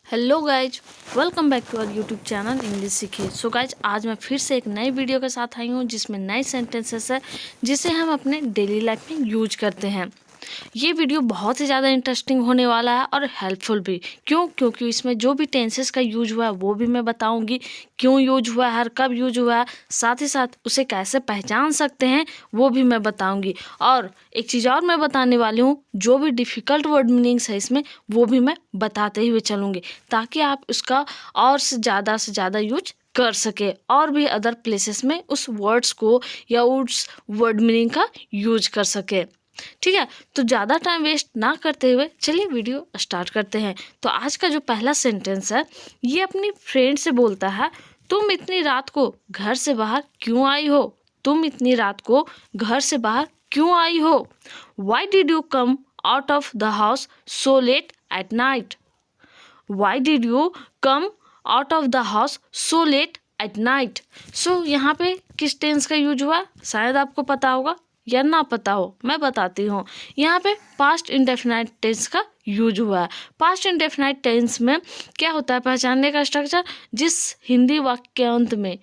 Hello guys, welcome back to our YouTube channel English सीखिए। So guys, आज मैं फिर से एक नई वीडियो के साथ आई हूँ जिसमें नए सेंटेंसेस है जिसे हम अपने डेली लाइफ में यूज करते हैं। ये वीडियो बहुत ही ज़्यादा इंटरेस्टिंग होने वाला है और हेल्पफुल भी। क्योंकि इसमें जो भी टेंसेस का यूज हुआ है वो भी मैं बताऊंगी, क्यों यूज हुआ है, हर कब यूज हुआ है, साथ ही साथ उसे कैसे पहचान सकते हैं वो भी मैं बताऊंगी। और एक चीज़ और मैं बताने वाली हूँ, जो भी डिफ़िकल्ट वर्ड मीनिंग्स है इसमें वो भी मैं बताते हुए चलूँगी, ताकि आप उसका और से ज़्यादा यूज कर सके और भी अदर प्लेसेस में उस वर्ड्स को या उस वर्ड मीनिंग का यूज कर सके। ठीक है, तो ज़्यादा टाइम वेस्ट ना करते हुए चलिए वीडियो स्टार्ट करते हैं। तो आज का जो पहला सेंटेंस है ये अपनी फ्रेंड से बोलता है, तुम इतनी रात को घर से बाहर क्यों आई हो? तुम इतनी रात को घर से बाहर क्यों आई हो? Why did you come out of the house so late at night? Why did you come out of the house so late at night? So यहाँ पे किस टेंस का यूज हुआ शायद आपको पता होगा या ना पता हो, मैं बताती हूँ। यहाँ पे पास्ट इंडेफिनाइट टेंस का यूज हुआ है। पास्ट इंडेफिनाइट टेंस में क्या होता है, पहचानने का स्ट्रक्चर, जिस हिंदी वाक्य के अंत में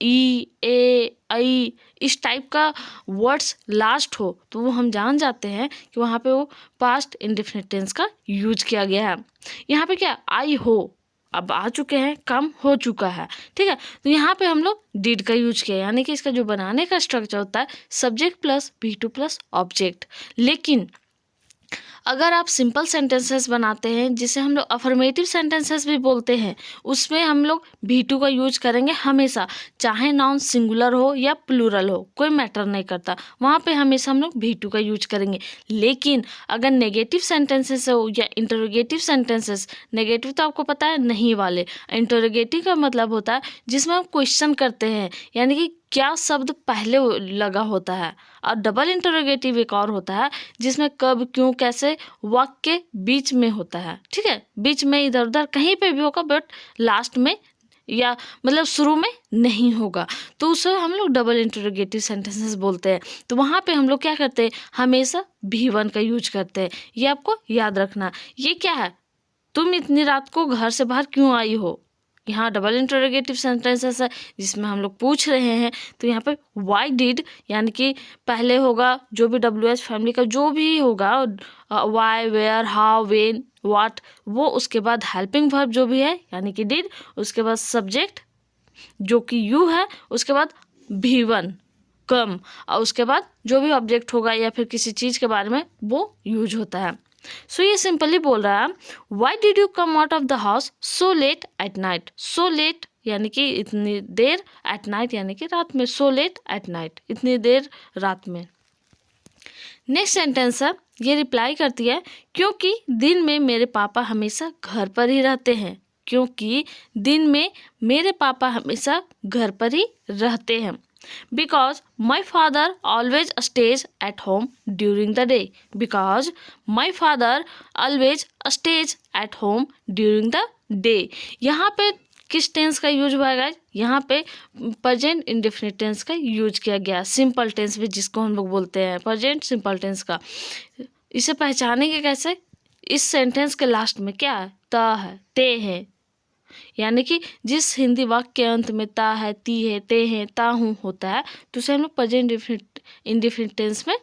ई, ए, आई इस टाइप का वर्ड्स लास्ट हो तो वो हम जान जाते हैं कि वहाँ पे वो पास्ट इंडेफिनिट टेंस का यूज किया गया है। यहाँ पे क्या, आई हो अब आ चुके हैं, कम हो चुका है। ठीक है, तो यहाँ पे हम लोग डिड का यूज किया, यानी कि इसका जो बनाने का स्ट्रक्चर होता है subject plus V2 plus object. लेकिन अगर आप सिंपल सेंटेंसेस बनाते हैं जिसे हम लोग अफर्मेटिव सेंटेंसेस भी बोलते हैं, उसमें हम लोग V2 का यूज करेंगे हमेशा, चाहे नाउन सिंगुलर हो या प्लूरल हो, कोई मैटर नहीं करता, वहाँ पे हमेशा हम लोग V2 का यूज करेंगे। लेकिन अगर नेगेटिव सेंटेंसेस हो या इंटरोगेटिव सेंटेंसेस, नेगेटिव तो आपको पता है नहीं वाले, इंटरोगेटिव का मतलब होता है जिसमें हम क्वेश्चन करते हैं, यानी कि क्या शब्द पहले लगा होता है। और डबल इंटरोगेटिव एक और होता है जिसमें कब, क्यों, कैसे वाक्य के बीच में होता है। ठीक है, बीच में इधर उधर कहीं पे भी होगा, बट लास्ट में या मतलब शुरू में नहीं होगा, तो उसे हम लोग डबल इंटरोगेटिव सेंटेंसेस बोलते हैं। तो वहाँ पे हम लोग क्या करते हैं, हमेशा V1 का यूज करते हैं। ये आपको याद रखना। ये क्या है, तुम इतनी रात को घर से बाहर क्यों आई हो? यहाँ डबल इंटरोगेटिव सेंटेंसेस है जिसमें हम लोग पूछ रहे हैं, तो यहाँ पे वाई डिड, यानी कि पहले होगा जो भी WH फैमिली का जो भी होगा, why, where, how, when, what, वो उसके बाद हेल्पिंग वर्ब जो भी है यानी कि डिड, उसके बाद सब्जेक्ट जो कि यू है, उसके बाद V1 कम, और उसके बाद जो भी ऑब्जेक्ट होगा या फिर किसी चीज़ के बारे में वो यूज होता है। सो ये सिंपली बोल रहा है, why did you come out of the house so late at night? So late यानी कि इतनी देर, एट नाइट यानी कि रात में, सो लेट एट नाइट इतनी देर रात में। नेक्स्ट सेंटेंस है, ये रिप्लाई करती है, क्योंकि दिन में मेरे पापा हमेशा घर पर ही रहते हैं। क्योंकि दिन में मेरे पापा हमेशा घर पर ही रहते हैं। Because my father always stays at home during the day. Because my father always stays at home during the day. यहाँ पे किस टेंस का यूज हुआ है? यहाँ पे प्रेजेंट इंडेफिनिट टेंस का यूज किया गया, सिंपल टेंस भी जिसको हम लोग बोलते हैं, प्रेजेंट सिंपल टेंस का। इसे पहचानेंगे कैसे? इस सेंटेंस के लास्ट में क्या है, ता है, ते है, यानी कि जिस हिंदी वाक्य के अंत में ता है, ती है, ते है, ता हूँ होता है, तो उसे हम लोग प्रेजेंट इंडेफिनिट टेंस में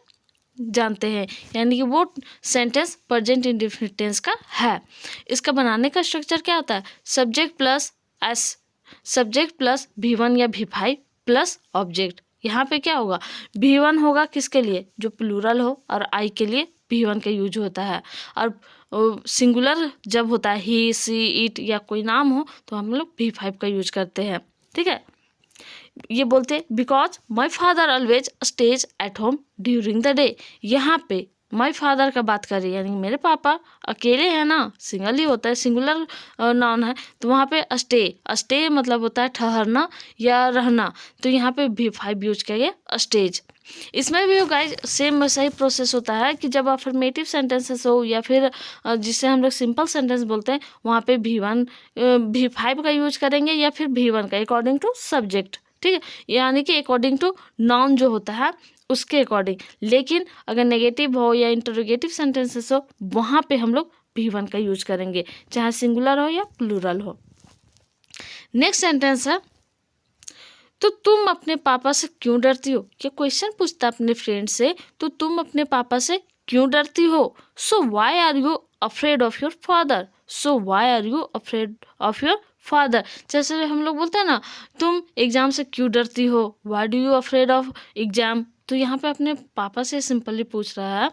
जानते हैं, यानी कि वो सेंटेंस प्रेजेंट इंडेफिनिट टेंस का है। इसका बनाने का स्ट्रक्चर क्या होता है, subject plus S, subject plus V1 या V5 प्लस ऑब्जेक्ट। यहाँ पे क्या होगा, V1 होगा किसके लिए, जो प्लूरल हो, और आई के लिए V1 का यूज होता है। और सिंगुलर जब होता है, ही, सी, इट या कोई नाम हो, तो हम लोग V5 का यूज करते हैं। ठीक है, ये बोलते हैं because my father always stage at home during the day. यहाँ पे माई फादर का बात कर रही है, यानी मेरे पापा अकेले हैं ना, सिंगल ही होता है, सिंगुलर नाउन है, तो वहाँ पे स्टे मतलब होता है ठहरना या रहना, तो यहाँ पे V5 यूज किया गया, स्टेज। इसमें भी गाइस सेम वैसा ही प्रोसेस होता है कि जब अफर्मेटिव सेंटेंसेस हो या फिर जिसे हम लोग सिंपल सेंटेंस बोलते हैं, वहाँ पे V1 V5 का यूज करेंगे या फिर V1 का, अकॉर्डिंग टू सब्जेक्ट। ठीक है, यानी कि अकॉर्डिंग टू नाउन जो होता है उसके अकॉर्डिंग। लेकिन अगर नेगेटिव हो या इंटरोगेटिव सेंटेंसेस हो, वहाँ पे हम लोग भी1 का यूज करेंगे, चाहे सिंगुलर हो या प्लूरल हो। नेक्स्ट सेंटेंस है, तो तुम अपने पापा से क्यों डरती हो। ये क्वेश्चन पूछता है अपने फ्रेंड से, तो तुम अपने पापा से क्यों डरती हो। So why are you afraid of your father. So why are you afraid of your father. जैसे हम लोग बोलते हैं ना, तुम एग्जाम से क्यों डरती हो, why do you afraid of exam. तो यहाँ पे अपने पापा से सिंपली पूछ रहा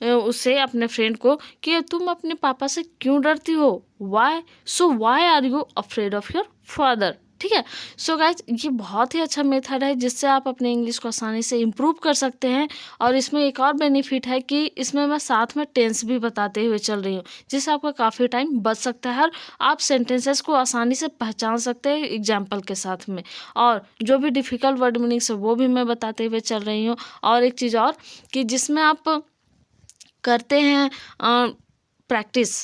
है उससे, अपने फ्रेंड को, कि तुम अपने पापा से क्यों डरती हो, why. So why are you afraid of your father. ठीक है। सो गाइज, ये बहुत ही अच्छा मेथड है जिससे आप अपने इंग्लिश को आसानी से इम्प्रूव कर सकते हैं। और इसमें एक और बेनिफिट है कि इसमें मैं साथ में टेंस भी बताते हुए चल रही हूँ, जिससे आपका काफ़ी टाइम बच सकता है और आप सेंटेंसेस को आसानी से पहचान सकते हैं एग्जाम्पल के साथ में। और जो भी डिफ़िकल्ट वर्ड मीनिंग्स है वो भी मैं बताते हुए चल रही हूँ। और एक चीज़ और, कि जिसमें आप करते हैं प्रैक्टिस,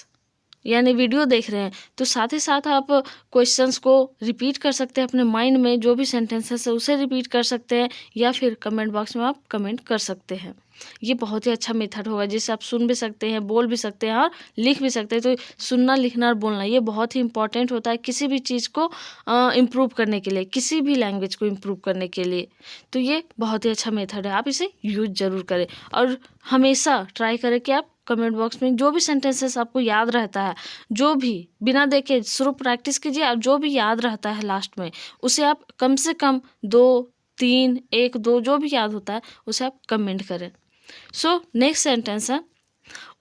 यानी वीडियो देख रहे हैं, तो साथ ही साथ आप क्वेश्चंस को रिपीट कर सकते हैं अपने माइंड में, जो भी सेंटेंसेस है उसे रिपीट कर सकते हैं, या फिर कमेंट बॉक्स में आप कमेंट कर सकते हैं। ये बहुत ही अच्छा मेथड होगा जिससे आप सुन भी सकते हैं, बोल भी सकते हैं और लिख भी सकते हैं। तो सुनना, लिखना और बोलना ये बहुत ही इंपॉर्टेंट होता है किसी भी चीज़ को इम्प्रूव करने के लिए, किसी भी लैंग्वेज को इम्प्रूव करने के लिए। तो ये बहुत ही अच्छा मेथड है, आप इसे यूज ज़रूर करें। और हमेशा ट्राई करें कि आप कमेंट बॉक्स में जो भी सेंटेंसेस आपको याद रहता है, जो भी बिना देखे सिर्फ प्रैक्टिस कीजिए, और जो भी याद रहता है लास्ट में उसे आप कम से कम 2, 3, 1, 2 जो भी याद होता है उसे आप कमेंट करें। सो नेक्स्ट सेंटेंस है,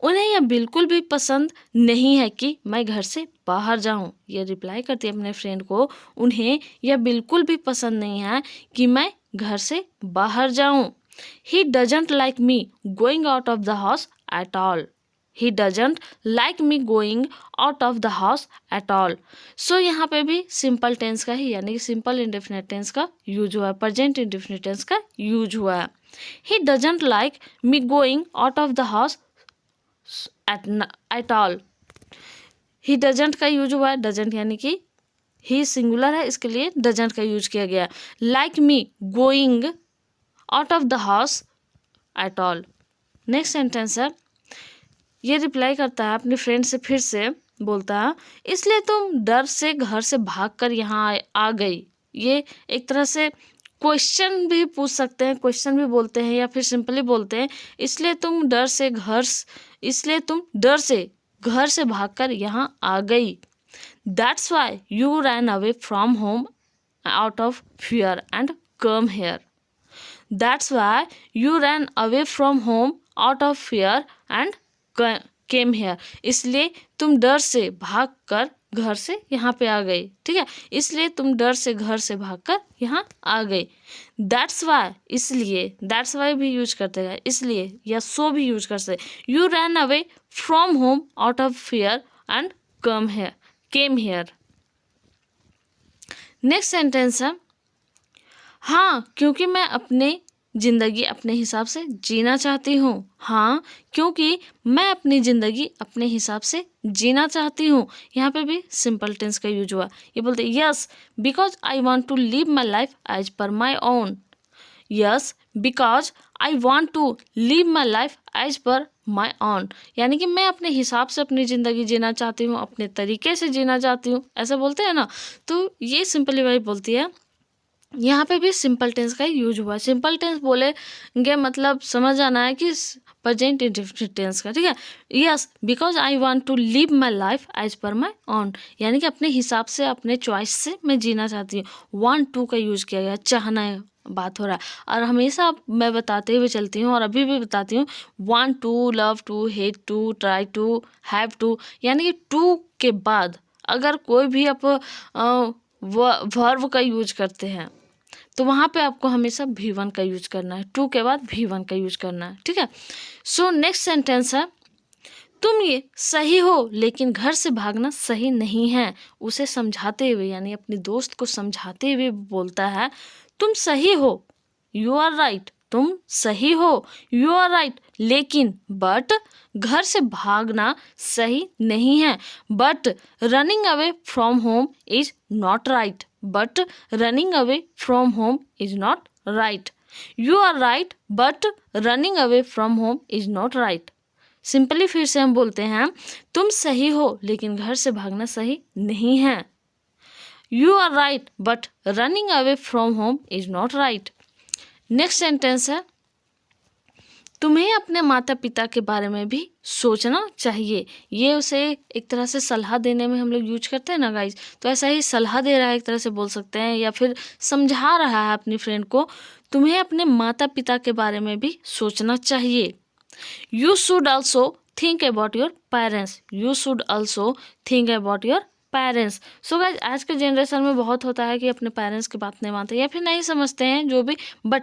उन्हें यह बिल्कुल भी पसंद नहीं है कि मैं घर से बाहर जाऊं। ये रिप्लाई करती है अपने फ्रेंड को, उन्हें यह बिल्कुल भी पसंद नहीं है कि मैं घर से बाहर जाऊं। He doesn't like me going out of the house at all. He doesn't like me going out of the house at all. So यहाँ पे भी सिंपल टेंस का ही, यानी कि सिंपल इंडेफिनिट टेंस का यूज हुआ है, प्रेजेंट इंडेफिनिट टेंस का यूज हुआ है। He doesn't like me going out of the house at all. He doesn't का यूज हुआ है, doesn't यानी कि ही सिंगुलर है, इसके लिए doesn't का यूज किया गया है। Like me going out of the house at all. Next sentence है, ये रिप्लाई करता है अपने फ्रेंड से, फिर से बोलता है, इसलिए तुम डर से घर से भागकर यहाँ आ गई। ये एक तरह से क्वेश्चन भी पूछ सकते हैं, क्वेश्चन भी बोलते हैं, या फिर सिंपली बोलते हैं, इसलिए तुम डर से घर से भागकर यहाँ आ गई। That's why you ran away from home out of fear and come here. That's why you ran away from home out of fear and came here. इसलिए तुम डर से भाग कर घर से यहाँ पे आ गई। ठीक है, इसलिए तुम डर से घर से भागकर यहाँ आ गई। That's why, इसलिए, That's why भी यूज करते हैं, इसलिए या so भी यूज कर सकते। You ran away from home out of fear and came here. Next sentence है, हाँ क्योंकि मैं अपनी ज़िंदगी अपने हिसाब से जीना चाहती हूँ। हाँ क्योंकि मैं अपनी ज़िंदगी अपने हिसाब से जीना चाहती हूँ। यहाँ पे भी सिंपल टेंस का यूज हुआ। ये बोलते yes because I want to live my life as per my own. Yes because I want to live my life as per my own, यानी कि मैं अपने हिसाब से अपनी ज़िंदगी जीना चाहती हूँ, अपने तरीके से जीना चाहती हूँ, ऐसा बोलते हैं ना। तो ये सिंपली वाइज बोलती है, यहाँ पे भी सिंपल टेंस का यूज हुआ है। सिंपल टेंस बोलेंगे मतलब समझ आना है कि प्रेजेंट इंडेफिनिट टेंस का। ठीक है, yes because I want to live my life as per my own, यानी कि अपने हिसाब से, अपने चॉइस से मैं जीना चाहती हूँ। वांट टू का यूज किया गया, चाहना है बात हो रहा है। और हमेशा मैं बताते हुए चलती हूँ और अभी भी बताती हूँ, want to, love to, hate to, try to, have to, यानी कि टू के बाद अगर कोई भी आप वर्ब का यूज करते हैं तो वहाँ पे आपको हमेशा भी1 का यूज करना है, टू के बाद भी1 का यूज करना है। ठीक है, सो नेक्स्ट सेंटेंस है, तुम ये सही हो लेकिन घर से भागना सही नहीं है। उसे समझाते हुए, यानी अपने दोस्त को समझाते हुए बोलता है, तुम सही हो, यू आर राइट, तुम सही हो, यू आर राइट, लेकिन बट घर से भागना सही नहीं है। But running away from home is not right, but running away from home is not right. You are right but running away from home is not right. Simply फिर से हम बोलते हैं, तुम सही हो लेकिन घर से भागना सही नहीं है। You are right but running away from home is not right. Next sentence है, तुम्हें अपने माता पिता के बारे में भी सोचना चाहिए। ये उसे एक तरह से सलाह देने में हम लोग यूज करते हैं ना गाइज, तो ऐसा ही सलाह दे रहा है एक तरह से बोल सकते हैं, या फिर समझा रहा है अपनी फ्रेंड को, तुम्हें अपने माता पिता के बारे में भी सोचना चाहिए। You should also think about your parents. You should also think about your parents. So guys आज के जनरेशन में बहुत होता है कि अपने पेरेंट्स की बात नहीं मानते या फिर नहीं समझते हैं जो भी, बट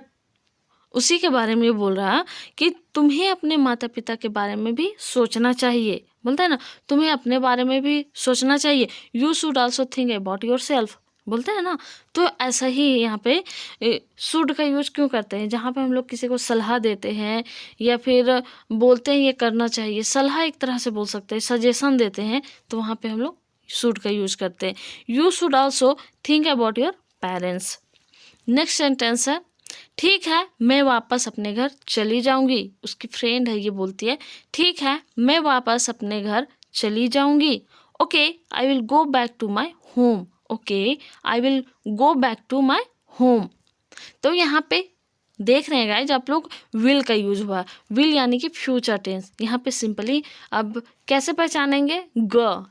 उसी के बारे में ये बोल रहा कि तुम्हें अपने माता पिता के बारे में भी सोचना चाहिए। बोलता है ना, तुम्हें अपने बारे में भी सोचना चाहिए। You should also think about your self, बोलते हैं ना। तो ऐसा ही यहाँ पे शुड का यूज क्यों करते हैं, जहाँ पे हम लोग किसी को सलाह देते हैं या फिर बोलते हैं ये करना चाहिए, सलाह एक तरह से बोल सकते हैं, सजेशन देते हैं, तो वहाँ पे हम लोग शुड का यूज करते हैं। You should also think about your parents. Next sentence है, ठीक है मैं वापस अपने घर चली जाऊंगी। उसकी फ्रेंड है, ये बोलती है ठीक है मैं वापस अपने घर चली जाऊंगी। Okay I will go back to my home. Okay I will go back to my home. तो यहाँ पे देख रहे हैं गाइज आप लोग, विल का यूज हुआ। विल यानी कि फ्यूचर टेंस। यहाँ पे सिंपली अब कैसे पहचानेंगे, ग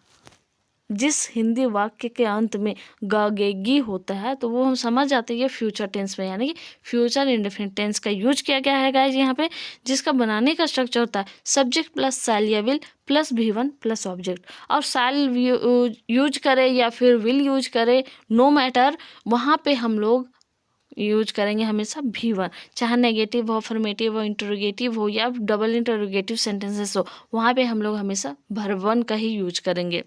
जिस हिंदी वाक्य के अंत में ग गे गी होता है तो वो हम समझ जाते हैं ये फ्यूचर टेंस में, यानी कि फ्यूचर इंडेफिनिट टेंस का यूज किया गया है गाइज यहाँ पे, जिसका बनाने का स्ट्रक्चर होता है सब्जेक्ट प्लस शैल या will plus V1 plus object. और शैल यूज करे या फिर विल यूज करे, नो मैटर, वहाँ पे हम लोग यूज करेंगे हमेशा V1, चाहे नेगेटिव हो, अफर्मेटिव हो, इंटरोगेटिव हो या डबल इंटरोगेटिव सेंटेंसेस हो, वहाँ पे हम लोग हमेशा V1 का ही यूज करेंगे।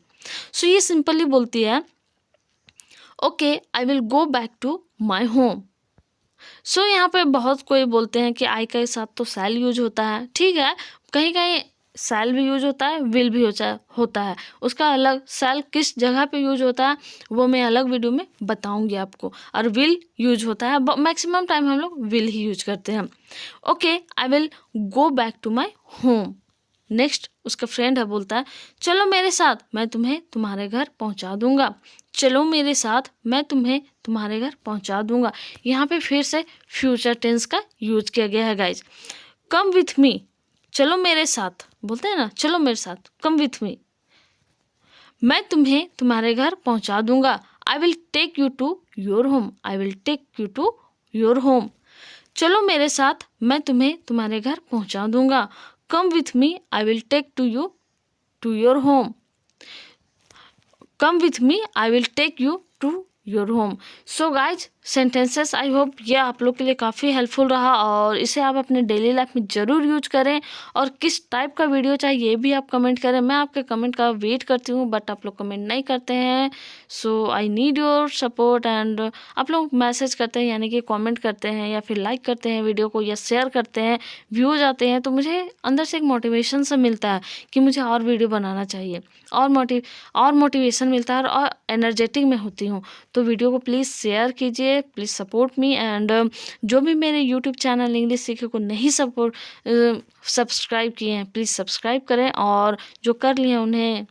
सो ये सिंपली बोलती है okay I will go back to my home. So यहाँ पे बहुत कोई बोलते हैं कि आई के साथ तो शैल यूज होता है, ठीक है, कहीं कहीं शैल भी यूज होता है, विल भी होता है। उसका अलग शैल किस जगह पे यूज होता है वो मैं अलग वीडियो में बताऊंगी आपको। और विल यूज होता है, मैक्सिमम टाइम हम लोग विल ही यूज करते हैं। Okay I will go back to my home. Next उसका फ्रेंड है, बोलता है चलो मेरे साथ मैं तुम्हें तुम्हारे घर पहुंचा दूंगा। चलो मेरे साथ मैं तुम्हें तुम्हारे घर पहुंचा दूंगा। यहाँ पे फिर से फ्यूचर टेंस का यूज किया गया है गाइज। कम विथ मी, चलो मेरे साथ, बोलते हैं ना चलो मेरे साथ, कम विथ मी, मैं तुम्हें तुम्हारे घर पहुंचा दूंगा। I will take you to your home. I will take you to your home. चलो मेरे साथ मैं तुम्हें तुम्हारे घर पहुंचा दूंगा। Come with me I will take you to your home. Come with me I will take you to your home. So guys sentences I hope ये आप लोग के लिए काफ़ी हेल्पफुल रहा और इसे आप अपने डेली लाइफ में ज़रूर यूज करें। और किस टाइप का वीडियो चाहिए ये भी आप कमेंट करें, मैं आपके कमेंट का वेट करती हूँ, बट आप लोग कमेंट नहीं करते हैं। So I need your support and आप लोग मैसेज करते हैं, यानी कि कमेंट करते हैं या फिर लाइक करते हैं वीडियो को या शेयर करते हैं, व्यूज आते हैं, तो मुझे अंदर से एक मोटिवेशन सा मिलता है कि मुझे और वीडियो बनाना चाहिए, और मोटिवेशन मिलता है और एनर्जेटिक में होती हूँ। तो वीडियो को प्लीज़ शेयर कीजिए, प्लीज़ सपोर्ट मी एंड जो भी मेरे यूट्यूब चैनल इंग्लिश सीखे को नहीं सब्सक्राइब किए हैं प्लीज़ सब्सक्राइब करें, और जो कर लिए हैं उन्हें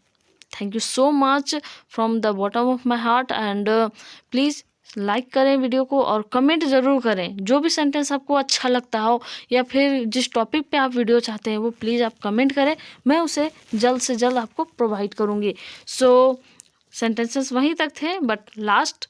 thank you so much from the bottom of my heart. And please like करें वीडियो को और कमेंट ज़रूर करें, जो भी सेंटेंस आपको अच्छा लगता हो या फिर जिस टॉपिक पे आप वीडियो चाहते हैं वो प्लीज़ आप कमेंट करें, मैं उसे जल्द से जल्द आपको प्रोवाइड करूँगी। सो सेंटेंसेस वहीं तक थे बट लास्ट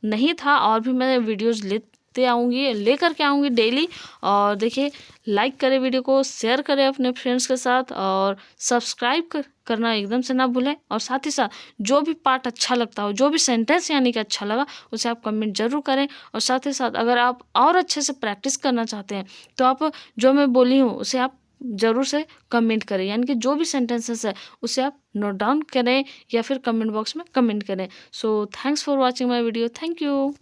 नहीं था, और भी मैं वीडियोज़ लेकर के आऊँगी डेली। और देखिए लाइक करें वीडियो को, शेयर करें अपने फ्रेंड्स के साथ और सब्सक्राइब करना एकदम से ना भूलें। और साथ ही साथ जो भी पार्ट अच्छा लगता हो, जो भी सेंटेंस यानी कि अच्छा लगा उसे आप कमेंट ज़रूर करें। और साथ ही साथ अगर आप और अच्छे से प्रैक्टिस करना चाहते हैं तो आप जो मैं बोली हूँ उसे आप ज़रूर से कमेंट करें, यानी कि जो भी सेंटेंसेस है उसे आप नोट डाउन करें या फिर कमेंट बॉक्स में कमेंट करें। So thanks for watching my video. Thank you.